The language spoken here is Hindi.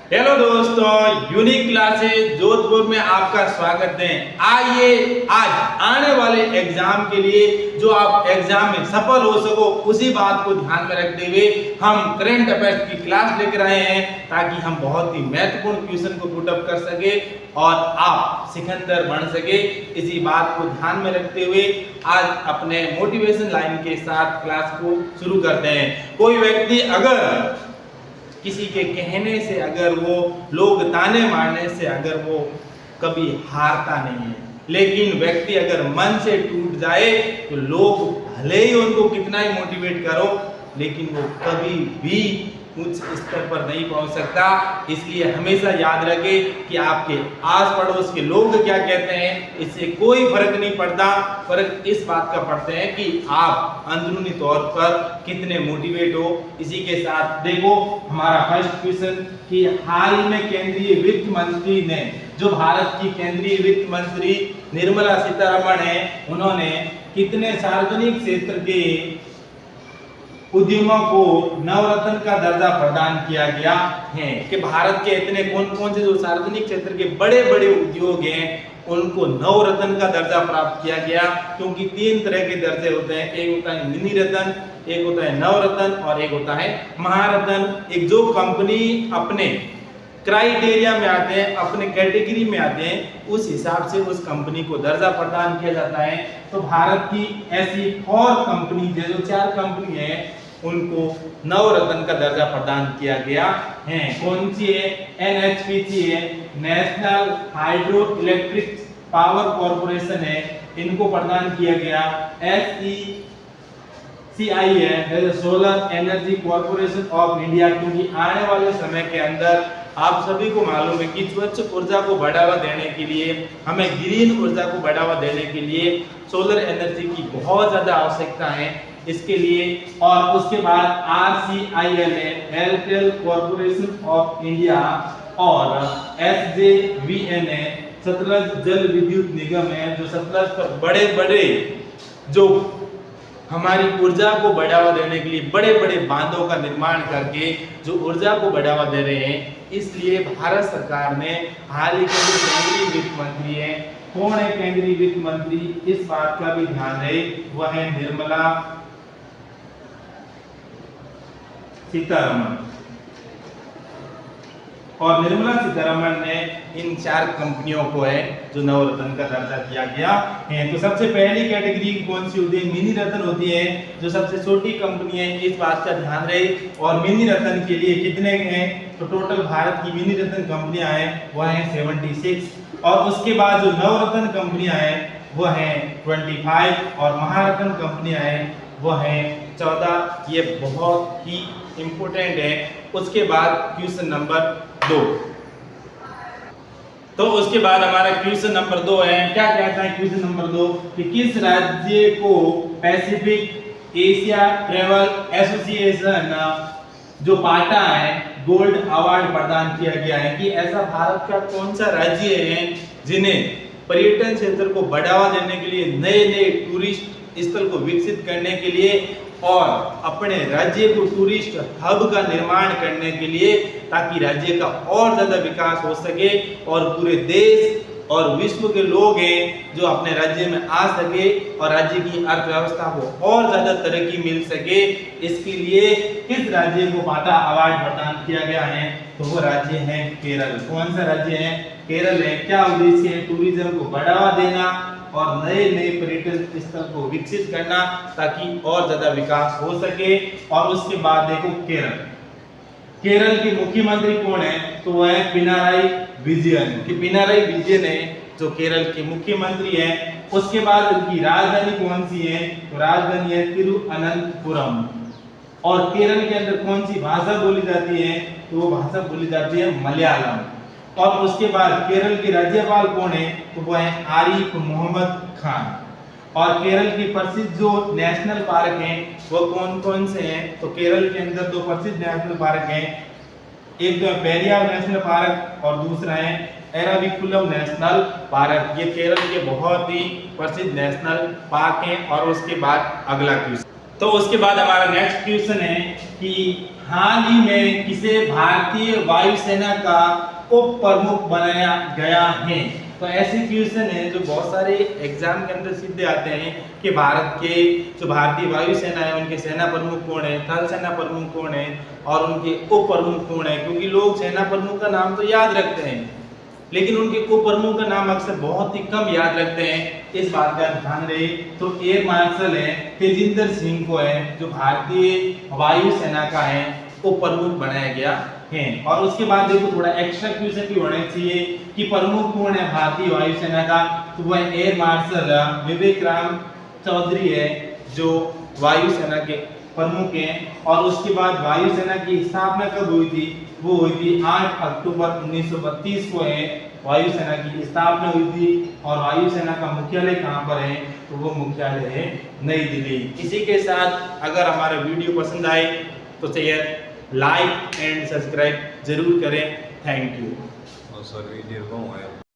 हेलो दोस्तों, यूनिक क्लासेस जोधपुर में आपका स्वागत है। आइए आज आने वाले एग्जाम के लिए जो आप एग्जाम में सफल हो सको उसी बात को ध्यान में रखते हुए हम करंट अफेयर्स की क्लास लेकर आए हैं ताकि हम बहुत ही महत्वपूर्ण क्वेश्चन को पुट अप कर सके और आप सिकंदर बन सके। इसी बात को ध्यान में रखते हुए आज अपने मोटिवेशन लाइन के साथ क्लास को शुरू करते हैं। कोई व्यक्ति अगर किसी के कहने से, अगर वो लोग ताने मारने से अगर वो कभी हारता नहीं है, लेकिन व्यक्ति अगर मन से टूट जाए तो लोग भले ही उनको कितना ही मोटिवेट करो लेकिन वो कभी भी उच्च स्तर पर नहीं पहुंच सकता। इसलिए हमेशा याद रखें कि आपके आस पड़ोस के लोग क्या कहते हैं इससे कोई फर्क नहीं पड़ता। फर्क इस बात का पड़ता है कि आप अंदरूनी तौर पर कितने मोटिवेट हो। इसी के साथ देखो हमारा फर्स्ट क्वेश्चन कि हाल ही में केंद्रीय वित्त मंत्री ने, जो भारत की केंद्रीय वित्त मंत्री निर्मला सीतारमण है, उन्होंने कितने सार्वजनिक क्षेत्र के उद्यमों को नवरत्न का दर्जा प्रदान किया गया है। कि भारत के इतने कौन कौन से जो सार्वजनिक क्षेत्र के बड़े बड़े उद्योग हैं उनको नवरत्न का दर्जा प्राप्त किया गया। क्योंकि तीन तरह के दर्जे होते हैं, एक होता है मिनी रत्न, एक होता है नवरत्न और एक होता है महारत्न। एक जो कंपनी अपने क्राइटेरिया में आते हैं, अपने कैटेगरी में आते हैं, उस हिसाब से उस कंपनी को दर्जा प्रदान किया जाता है। तो भारत की ऐसी 4 कंपनी जो 4 कंपनी है उनको नवरत्न का दर्जा प्रदान किया गया है। कौन सी है? एनएचपीसी है, national hydro electric power corporation है, इनको प्रदान किया गया। एसईसीआई है, solar energy corporation of India, क्योंकि आने वाले समय के अंदर आप सभी को मालूम है कि स्वच्छ ऊर्जा को बढ़ावा देने के लिए, हमें ग्रीन ऊर्जा को बढ़ावा देने के लिए सोलर एनर्जी की बहुत ज्यादा आवश्यकता है इसके लिए। और उसके बाद आरसीआईएल है, एयरटेल कॉर्पोरेशन ऑफ इंडिया, और एसजेवीएन है, सतलज जल विद्युत निगम है, जो सतलज पर बड़े बड़े जो हमारी ऊर्जा को बढ़ावा देने के लिए बड़े बड़े बांधों का निर्माण करके जो ऊर्जा को बढ़ावा दे रहे हैं। इसलिए भारत सरकार ने हाल ही के जो केंद्रीय वित्त मंत्री है, कौन है केंद्रीय वित्त मंत्री, इस बात का भी ध्यान रहे, वह है निर्मला सीतारमण। और निर्मला सीतारमण ने इन 4 कंपनियों को है जो नवरत्न का दर्जा दिया गया है। तो सबसे पहली कैटेगरी कौन सी होती है? मिनी रत्न होती है, जो सबसे छोटी कंपनी है, इस बात का ध्यान रहे। और मिनी रत्न के लिए कितने हैं? तो टोटल भारत की मिनी रत्न कंपनियां हैं वह है 76, और उसके बाद जो नवरत्न कंपनियां हैं वह है 25, और महारत्न कंपनियां हैं वह है 14। ये बहुत ही इंपॉर्टेंट है। उसके बाद क्वेश्चन नंबर 2, तो उसके बाद हमारा क्वेश्चन नंबर 2 है, क्या कहता है क्वेश्चन नंबर 2 कि किस राज्य को पैसिफिक एशिया ट्रेवल एसोसिएशन जो पाटा है गोल्ड अवार्ड प्रदान किया गया है? कि ऐसा भारत का कौन सा राज्य है जिन्हें पर्यटन क्षेत्र को बढ़ावा देने के लिए, नए नए टूरिस्ट स्थल को विकसित करने के लिए और अपने राज्य को टूरिस्ट हब का निर्माण करने के लिए, ताकि राज्य का और ज्यादा विकास हो सके और पूरे देश और विश्व के लोग हैं जो अपने राज्य में आ सके और राज्य की अर्थव्यवस्था को और ज्यादा तरक्की मिल सके। इसके लिए किस राज्य को पाटा अवार्ड प्रदान किया गया है? तो वो राज्य है केरल। कौन सा राज्य है? केरल है। क्या उद्देश्य है? टूरिज्म को बढ़ावा देना और नए नए पर्यटन स्थल को विकसित करना ताकि और ज्यादा विकास हो सके। और उसके बाद देखो केरल, केरल के मुख्यमंत्री कौन है? तो वह है पिनाराई विजयन। कि पिनाराई विजयन है जो केरल के मुख्यमंत्री हैं। उसके बाद उनकी राजधानी कौन सी है? तो राजधानी है तिरुअनंतपुरम। और केरल के अंदर कौन सी भाषा बोली जाती है? तो वो भाषा बोली जाती है मलयालम। और उसके बाद केरल के राज्यपाल कौन है? तो वो है आरिफ मोहम्मद खान। और केरल की प्रसिद्ध जो नेशनल पार्क हैं वो कौन कौन से हैं? तो केरल के अंदर 2 प्रसिद्ध नेशनल पार्क हैं, एक तो पेरियार नेशनल पार्क और दूसरा है एराविकुलम नेशनल पार्क। ये केरल के बहुत ही प्रसिद्ध नेशनल पार्क हैं। और उसके बाद अगला क्वेश्चन, तो उसके बाद हमारा नेक्स्ट क्वेश्चन है कि हाल ही में किसे भारतीय वायुसेना का उप प्रमुख बनाया गया है। तो ऐसे क्वेश्चन है जो बहुत सारे एग्जाम के अंदर सीधे आते हैं कि भारत के जो भारतीय वायुसेना है उनके सेना प्रमुख कौन है, थल सेना प्रमुख कौन है और उनके उप प्रमुख कौन है। क्योंकि लोग सेना प्रमुख का नाम तो याद रखते हैं लेकिन उनके उप प्रमुख का नाम अक्सर बहुत ही कम याद रखते हैं, इस बात का ध्यान रहे। तो एयर मार्शल है तेजिंदर सिंह को है जो भारतीय वायुसेना का है उप प्रमुख बनाया गया है। और उसके बाद देखो थोड़ा एक्स्ट्रा क्वेश्चन भी होने चाहिए कि प्रमुख कौन है भारतीय वायुसेना का, तो वह एयर मार्शल विवेक राम चौधरी है जो वायुसेना के प्रमुख हैं। और उसके बाद वायुसेना की स्थापना कब हुई थी, वो हुई थी 8 अक्टूबर 1932 को है वायुसेना की स्थापना हुई थी। और वायुसेना का मुख्यालय कहाँ पर है, तो वो मुख्यालय है नई दिल्ली। इसी के साथ अगर हमारा वीडियो पसंद आए तो शेयर, लाइक एंड सब्सक्राइब जरूर करें। Thank you. और सर वीडियो को